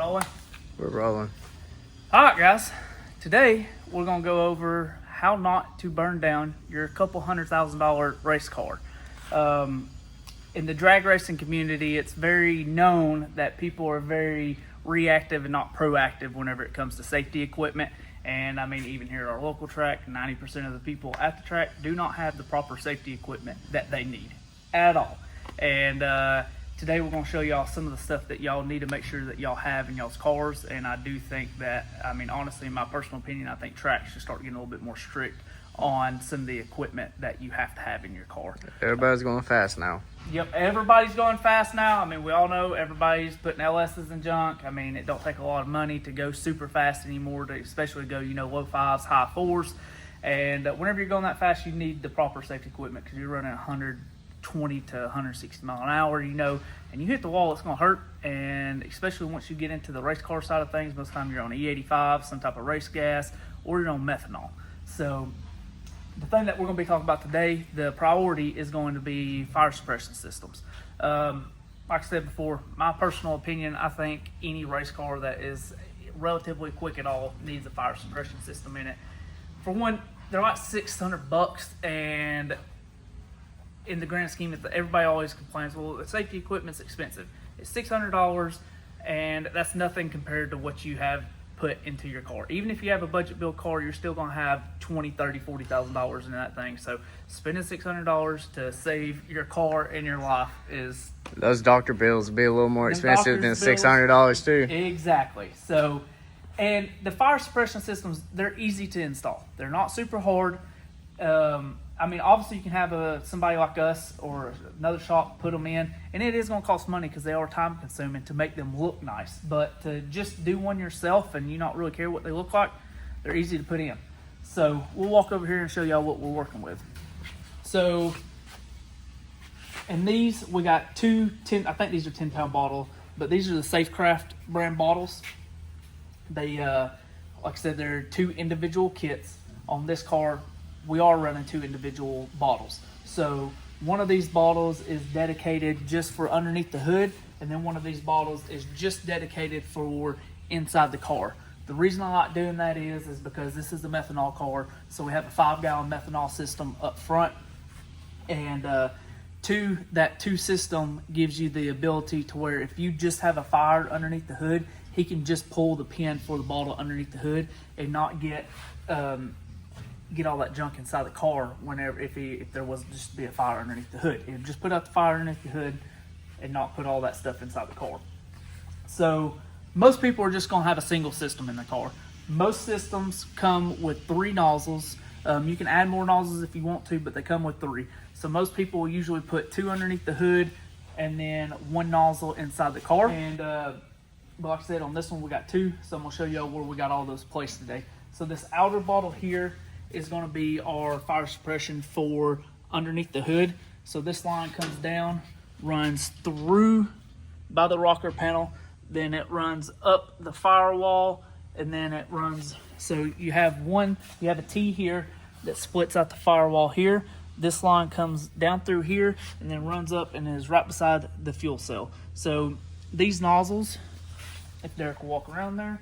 rolling? We're rolling. All right, guys. Today, we're going to go over how not to burn down your couple $100,000 race car. In the drag racing community, it's very known that people are very reactive and not proactive whenever it comes to safety equipment. And I mean, even here at our local track, 90% of the people at the track do not have the proper safety equipment that they need at all. And today we're going to show y'all some of the stuff that y'all need to make sure that y'all have in y'all's cars. And I do think that, I mean, honestly, in my personal opinion, I think tracks should start getting a little bit more strict on some of the equipment that you have to have in your car. Everybody's going fast now. Yep, everybody's going fast now. I mean, we all know everybody's putting LS's in junk. I mean, it don't take a lot of money to go super fast anymore, to especially go, low fives, high fours. And whenever you're going that fast, you need the proper safety equipment because you're running 120 to 160 mile an hour, and you hit the wall, it's going to hurt. And especially once you get into the race car side of things, most of the time you're on E85, some type of race gas, or you're on methanol. So the thing that we're going to be talking about today, the priority is going to be fire suppression systems. Like I said before, my personal opinion, I think any race car that is relatively quick at all needs a fire suppression system in it. For one, they're like $600, and in the grand scheme, everybody always complains, well, the safety equipment's expensive. It's $600, and that's nothing compared to what you have put into your car. Even if you have a budget build car, you're still going to have $20,000, $30,000, $40,000 in that thing. So spending $600 to save your car and your life is... Those doctor bills will be a little more expensive than $600 too. Exactly. So, and the fire suppression systems, they're easy to install. They're not super hard. I mean, obviously you can have somebody like us or another shop put them in, and it is going to cost money because they are time consuming to make them look nice. But to just do one yourself and you not really care what they look like, they're easy to put in. So we'll walk over here and show y'all what we're working with. So in these, we got I think these are 10-pound bottles, but these are the Safecraft brand bottles. They, like I said, they're 2 individual kits. On this car, we are running 2 individual bottles. So one of these bottles is dedicated just for underneath the hood, and then one of these bottles is just dedicated for inside the car. The reason I like doing that is because this is a methanol car, so we have a 5-gallon methanol system up front, and that 2 system gives you the ability to where if you just have a fire underneath the hood, he can just pull the pin for the bottle underneath the hood and not get all that junk inside the car if there was just be a fire underneath the hood. It would just put out the fire underneath the hood and not put all that stuff inside the car. So most people are just going to have a single system in the car. Most systems come with 3 nozzles. You can add more nozzles if you want to, but they come with 3. So most people will usually put 2 underneath the hood and then 1 nozzle inside the car. And like I said, on this one we got 2, so I'm going to show you where we got all those placed today. So this outer bottle here is going to be our fire suppression for underneath the hood. So this line comes down, runs through by the rocker panel, then it runs up the firewall, and then it runs. So you have a T here that splits out the firewall here. This line comes down through here and then runs up and is right beside the fuel cell. So these nozzles, if Derek will walk around there,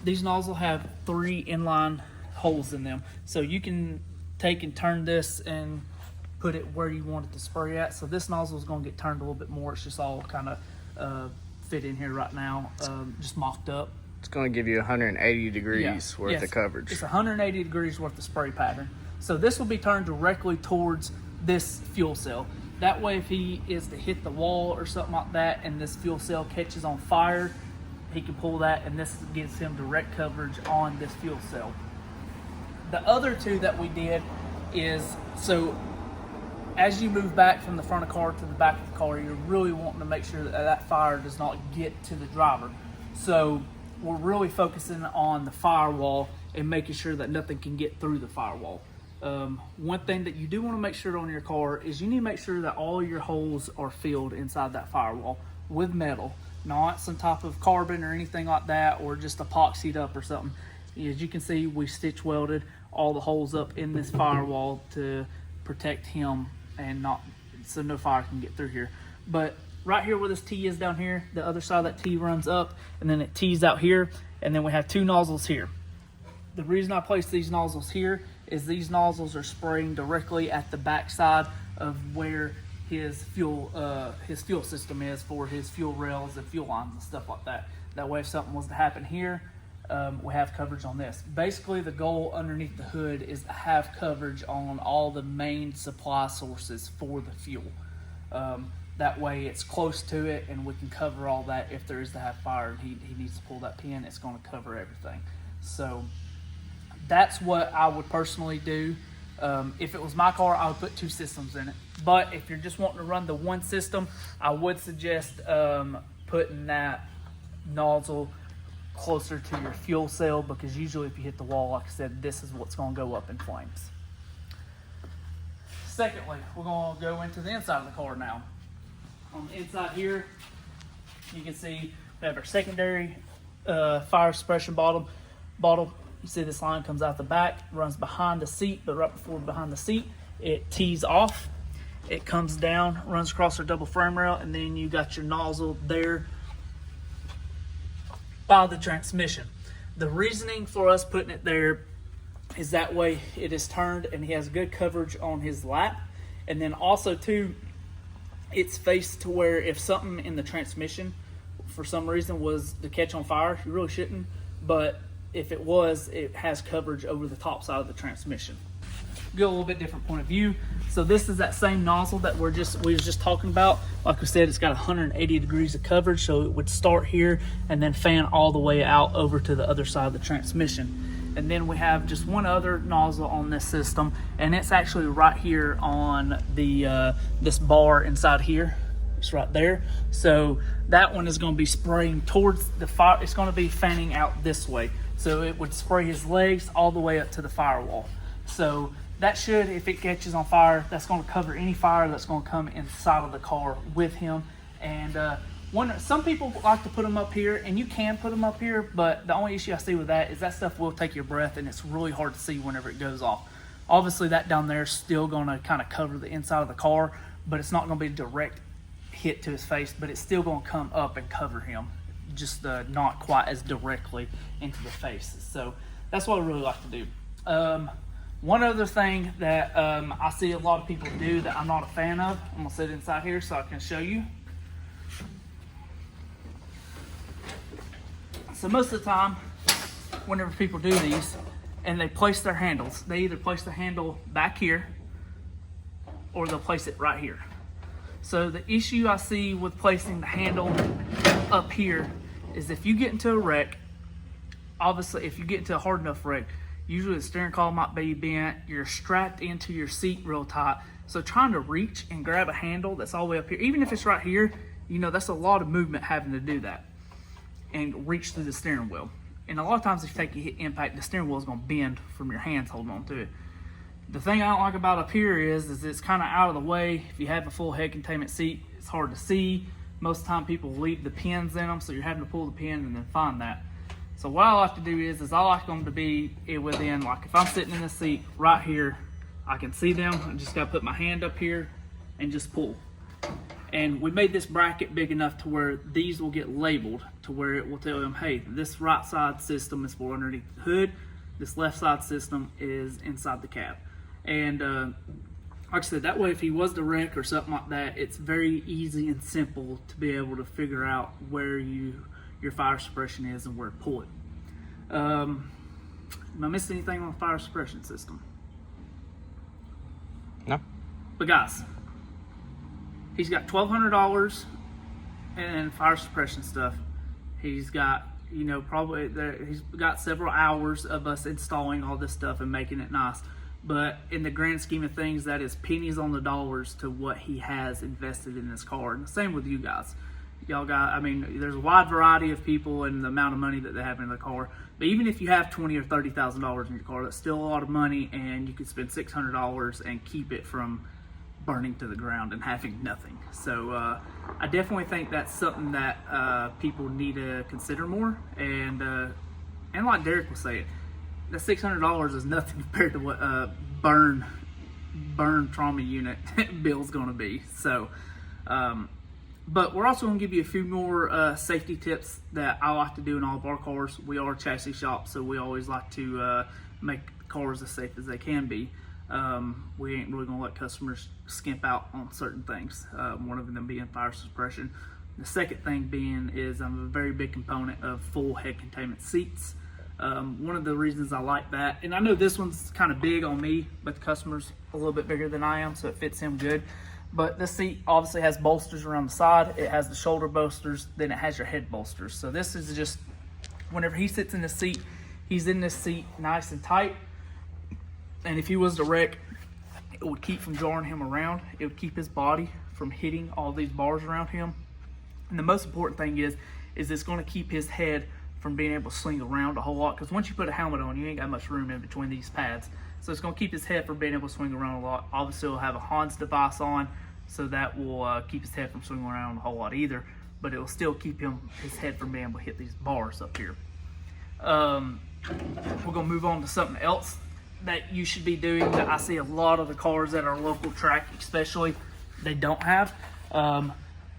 these nozzles have 3 inline holes in them, so you can take and turn this and put it where you want it to spray at. So this nozzle is going to get turned a little bit more. It's just all kind of fit in here right now, just mocked up. It's going to give you 180 degrees worth of coverage. It's 180 degrees worth of spray pattern. So this will be turned directly towards this fuel cell. That way, if he is to hit the wall or something like that and this fuel cell catches on fire, he can pull that, and this gives him direct coverage on this fuel cell. The other 2 that we did is, so as you move back from the front of the car to the back of the car, you're really wanting to make sure that fire does not get to the driver. So we're really focusing on the firewall and making sure that nothing can get through the firewall. One thing that you do want to make sure on your car is you need to make sure that all your holes are filled inside that firewall with metal, not some type of carbon or anything like that, or just epoxied up or something. As you can see, we stitch welded all the holes up in this firewall to protect him and so no fire can get through here. But right here where this T is down here, the other side of that T runs up, and then it T's out here, and then we have 2 nozzles here. The reason I place these nozzles here is these nozzles are spraying directly at the backside of where his fuel system is for his fuel rails and fuel lines and stuff like that. That way, if something was to happen here, we have coverage on this. Basically, the goal underneath the hood is to have coverage on all the main supply sources for the fuel. That way, it's close to it, and we can cover all that if there is to have fire and he needs to pull that pin. It's going to cover everything. So that's what I would personally do. If it was my car, I would put 2 systems in it. But if you're just wanting to run the 1 system, I would suggest putting that nozzle closer to your fuel cell, because usually if you hit the wall, like I said, this is what's going to go up in flames. Secondly, we're going to go into the inside of the car now. On the inside here, you can see we have our secondary fire suppression bottle. You see this line comes out the back, runs behind the seat, but right before behind the seat, it tees off. It comes down, runs across our double frame rail, and then you got your nozzle there by the transmission. The reasoning for us putting it there is that way it is turned and he has good coverage on his lap. And then also too, it's faced to where if something in the transmission for some reason was to catch on fire, you really shouldn't, but if it was, it has coverage over the top side of the transmission. Go a little bit different point of view. So this is that same nozzle that we were just talking about. Like we said, it's got 180 degrees of coverage, so it would start here and then fan all the way out over to the other side of the transmission. And then we have just one other nozzle on this system, and it's actually right here on the this bar inside here. It's right there. So that one is going to be spraying towards the fire. It's going to be fanning out this way. So it would spray his legs all the way up to the firewall. So that should, if it catches on fire, that's going to cover any fire that's going to come inside of the car with him. And some people like to put them up here, and you can put them up here, but the only issue I see with that is that stuff will take your breath, and it's really hard to see whenever it goes off. Obviously, that down there is still going to kind of cover the inside of the car, but it's not going to be a direct hit to his face, but it's still going to come up and cover him, just not quite as directly into the face. So that's what I really like to do. One other thing that I see a lot of people do that I'm not a fan of, I'm going to sit inside here so I can show you. So most of the time, whenever people do these and they place their handles, they either place the handle back here or they'll place it right here. So the issue I see with placing the handle up here is if you get into a wreck, obviously if you get into a hard enough wreck, usually the steering column might be bent, you're strapped into your seat real tight. So trying to reach and grab a handle that's all the way up here, even if it's right here, you know, that's a lot of movement having to do that and reach through the steering wheel. And a lot of times if you take a hit impact, the steering wheel is going to bend from your hands holding on to it. The thing I don't like about up here is it's kind of out of the way. If you have a full head containment seat, it's hard to see. Most of the time people leave the pins in them, so you're having to pull the pin and then find that. So what I like to do is I like them to be within, like if I'm sitting in the seat right here, I can see them. I just got to put my hand up here and just pull. And we made this bracket big enough to where these will get labeled to where it will tell them, hey, this right side system is for underneath the hood. This left side system is inside the cab. And like I said, that way if he was to wreck or something like that, it's very easy and simple to be able to figure out where your fire suppression is and where to pull it. Am I missing anything on the fire suppression system? No. But guys, he's got $1,200 in fire suppression stuff. He's got, you know, he's got several hours of us installing all this stuff and making it nice. But in the grand scheme of things, that is pennies on the dollars to what he has invested in this car. And the same with you guys. Y'all got, I mean, there's a wide variety of people and the amount of money that they have in the car. But even if you have $20,000 or $30,000 in your car, that's still a lot of money, and you could spend $600 and keep it from burning to the ground and having nothing. So I definitely think that's something that people need to consider more. And like Derek was saying, that $600 is nothing compared to what burn trauma unit bill is going to be. So But we're also going to give you a few more safety tips that I like to do in all of our cars. We are a chassis shop, so we always like to make cars as safe as they can be. We ain't really going to let customers skimp out on certain things, one of them being fire suppression. The second thing being is I'm a very big component of full head containment seats. One of the reasons I like that, and I know this one's kind of big on me, but the customer's a little bit bigger than I am, so it fits him good. But this seat obviously has bolsters around the side. It has the shoulder bolsters, then it has your head bolsters. So this is just, whenever he sits in the seat, he's in this seat nice and tight. And if he was to wreck, it would keep from jarring him around. It would keep his body from hitting all these bars around him. And the most important thing is it's going to keep his head from being able to swing around a whole lot. Because once you put a helmet on, you ain't got much room in between these pads. So it's going to keep his head from being able to swing around a lot. Obviously, it'll have a Hans device on, so that will keep his head from swinging around a whole lot either. But it will still keep his head from being able to hit these bars up here. We're going to move on to something else that you should be doing that I see a lot of the cars at our local track especially, they don't have. A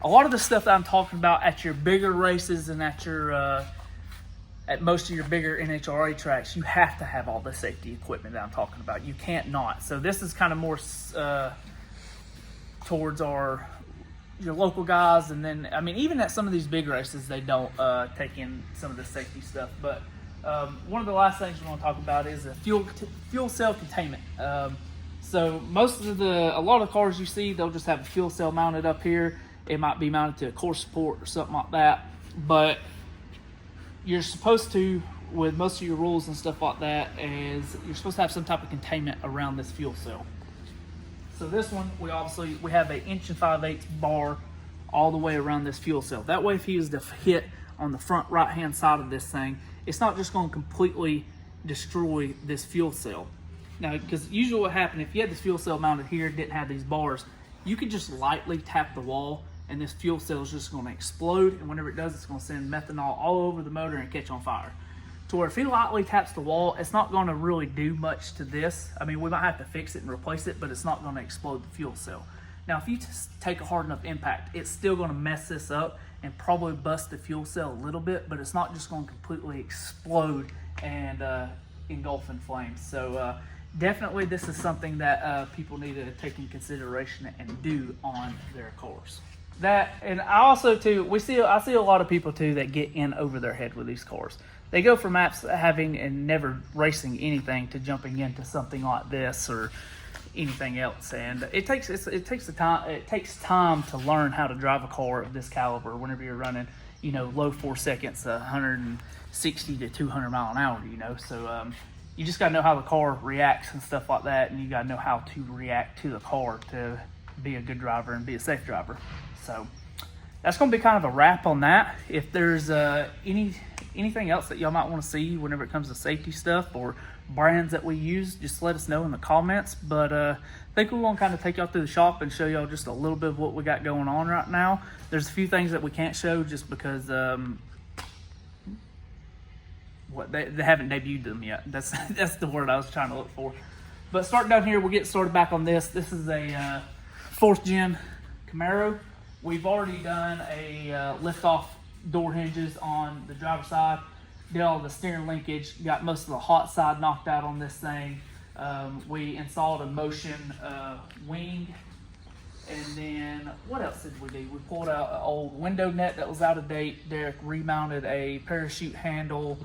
lot of the stuff that I'm talking about at your bigger races and at your at most of your bigger NHRA tracks, you have to have all the safety equipment that I'm talking about. You can't not. So this is kind of more towards your local guys, and then I mean even at some of these big races they don't take in some of the safety stuff. But one of the last things we're going to talk about is a fuel cell containment. So a lot of cars you see, they'll just have a fuel cell mounted up here. It might be mounted to a core support or something like that, but you're supposed to, with most of your rules and stuff like that, is you're supposed to have some type of containment around this fuel cell. So this one, we have an 1 5/8" bar all the way around this fuel cell. That way, if he was to hit on the front right-hand side of this thing, it's not just going to completely destroy this fuel cell. Now, because usually what happened, if you had this fuel cell mounted here, didn't have these bars, you could just lightly tap the wall and this fuel cell is just going to explode, and whenever it does, it's going to send methanol all over the motor and catch on fire. To where if he lightly taps the wall, it's not going to really do much to this. I mean, we might have to fix it and replace it, but it's not going to explode the fuel cell. Now, if you just take a hard enough impact, it's still going to mess this up and probably bust the fuel cell a little bit, but it's not just going to completely explode and engulf in flames. So definitely this is something that people need to take in consideration and do on their cars. That, and I also too, I see a lot of people too that get in over their head with these cars. They go from having and never racing anything to jumping into something like this or anything else, and it takes time to learn how to drive a car of this caliber. Whenever you're running, low 4 seconds, 160 to 200 mile an hour, so you just got to know how the car reacts and stuff like that, and you got to know how to react to the car to be a good driver and be a safe driver. So that's going to be kind of a wrap on that. If there's anything else that y'all might want to see whenever it comes to safety stuff or brands that we use, just let us know in the comments. But I think we're going to kind of take y'all through the shop and show y'all just a little bit of what we got going on right now. There's a few things that we can't show just because they haven't debuted them yet. That's the word I was trying to look for. But starting down here, we'll get started back on this. This is a 4th gen Camaro. We've already done a lift-off door hinges on the driver's side, did all the steering linkage, got most of the hot side knocked out on this thing. We installed a motion wing, and then what else did we do? We pulled out an old window net that was out of date. Derek remounted a parachute handle,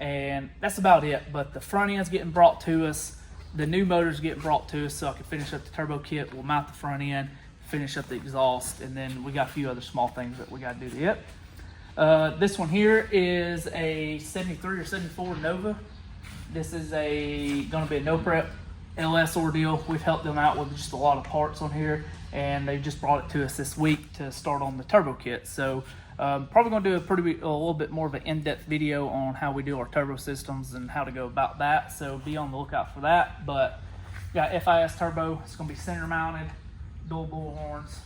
and that's about it. But the front end's getting brought to us. The new motor's getting brought to us so I can finish up the turbo kit. We'll mount the front end, finish up the exhaust, and then we got a few other small things that we got to do to it. This one here is a 73 or 74 Nova. This is going to be a no prep LS ordeal. We've helped them out with just a lot of parts on here, and they just brought it to us this week to start on the turbo kit. So probably going to do a little bit more of an in-depth video on how we do our turbo systems and how to go about that. So be on the lookout for that. But got FIS turbo. It's going to be center mounted, dual bull horns,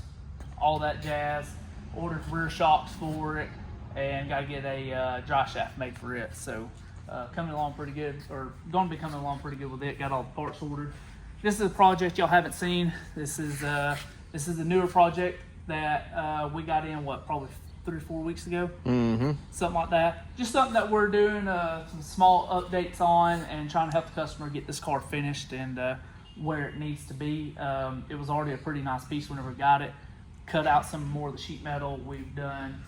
all that jazz. Ordered rear shocks for it, and got to get a dry shaft made for it. So coming along pretty good, or going to be coming along pretty good with it. Got all the parts ordered. This is a project y'all haven't seen. This is a newer project. that we got in, probably 3 or 4 weeks ago, Mm-hmm. something like that. Just something that we're doing some small updates on and trying to help the customer get this car finished and where it needs to be. It was already a pretty nice piece whenever we got it. Cut out some more of the sheet metal. We've done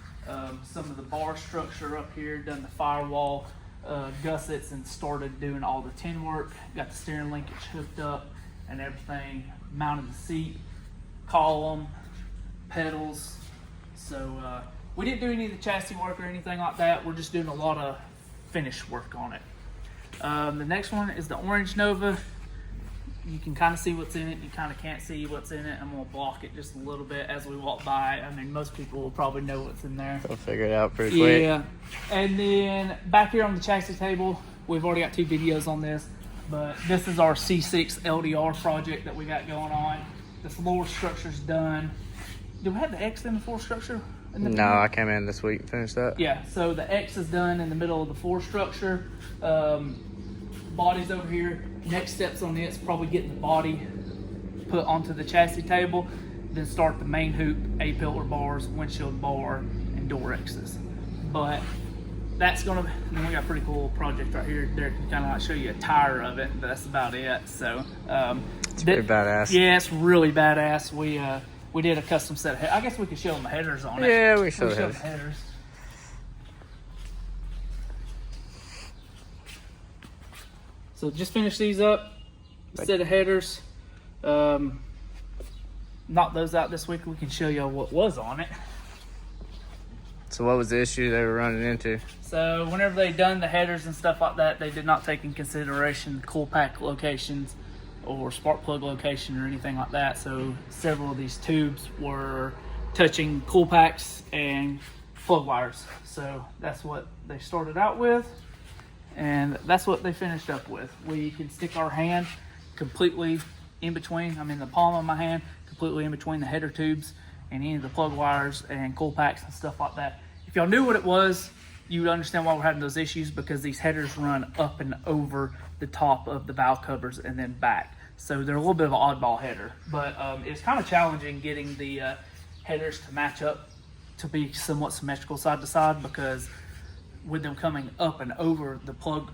some of the bar structure up here, done the firewall gussets, and started doing all the tin work. Got the steering linkage hooked up and everything, mounted the seat, column, pedals. So we didn't do any of the chassis work or anything like that. We're just doing a lot of finish work on it. The next one is the Orange Nova. You can kind of see what's in it. You kind of can't see what's in it. I'm going to block it just a little bit as we walk by. I mean, most people will probably know what's in there. They'll figure it out pretty quick. Yeah. And then back here on the chassis table, we've already got 2 videos on this, but this is our C6 LDR project that we got going on. The floor structure's done. Do we have the X in the floor structure? No, I came in this week and finished that. Yeah, so the X is done in the middle of the floor structure. Body's over here. Next steps on it's probably getting the body put onto the chassis table, then start the main hoop, A-pillar bars, windshield bar, and door X's. But that's gonna, then we got a pretty cool project right here. Derek can kind of like show you a tire of it, but that's about it. So it's pretty badass. Yeah, it's really badass. We did a custom set of I guess we could show them the headers on it. Yeah, we show the the headers. So just finish these up, set of headers. Knock those out this week. We can show you what was on it. So what was the issue they were running into? So whenever they done the headers and stuff like that, they did not take in consideration cool pack locations or spark plug location or anything like that. So several of these tubes were touching cool packs and plug wires. So that's what they started out with, and that's what they finished up with. We can stick our hand completely in between, I mean the palm of my hand, completely in between the header tubes and any of the plug wires and cool packs and stuff like that. If y'all knew what it was, you would understand why we're having those issues, because these headers run up and over the top of the valve covers and then back. So they're a little bit of an oddball header, but it's kind of challenging getting the headers to match up to be somewhat symmetrical side to side, because with them coming up and over, the plug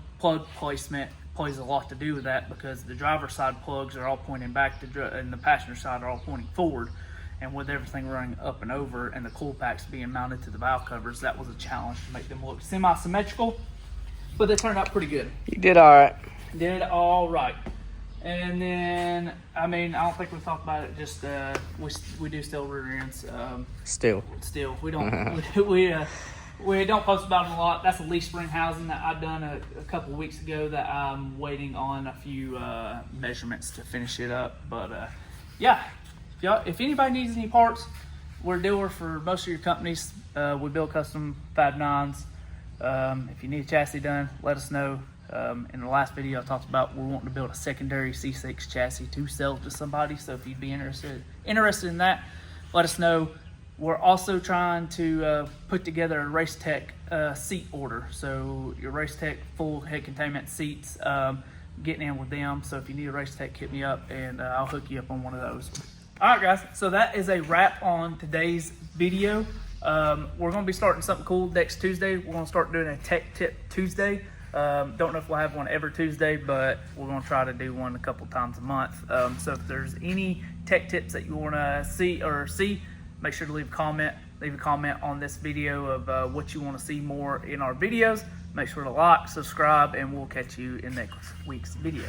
placement plays a lot to do with that, because the driver's side plugs are all pointing back and the passenger side are all pointing forward. And with everything running up and over and the cool packs being mounted to the valve covers, that was a challenge to make them look semi-symmetrical, but they turned out pretty good. You did all right. Did all right. And then, I mean, I don't think we talked about it, just we do still rear ends. Still. We don't we don't post about it a lot. That's a leaf spring housing that I've done a couple of weeks ago that I'm waiting on a few measurements to finish it up. But yeah, if anybody needs any parts, we're a dealer for most of your companies. We build custom 5.9s. If you need a chassis done, let us know. In the last video I talked about we're wanting to build a secondary C6 chassis to sell to somebody, so if you'd be interested in that, let us know. We're also trying to put together a Racetech seat order, so your Racetech full head containment seats, getting in with them. So if you need a Racetech, hit me up and I'll hook you up on one of those. Alright guys, so that is a wrap on today's video. We're going to be starting something cool next Tuesday. We're going to start doing a Tech Tip Tuesday. Don't know if we'll have one every Tuesday, but we're going to try to do one a couple times a month. So if there's any tech tips that you want to see, make sure to leave a comment. Leave a comment on this video of what you want to see more in our videos. Make sure to like, subscribe, and we'll catch you in next week's video.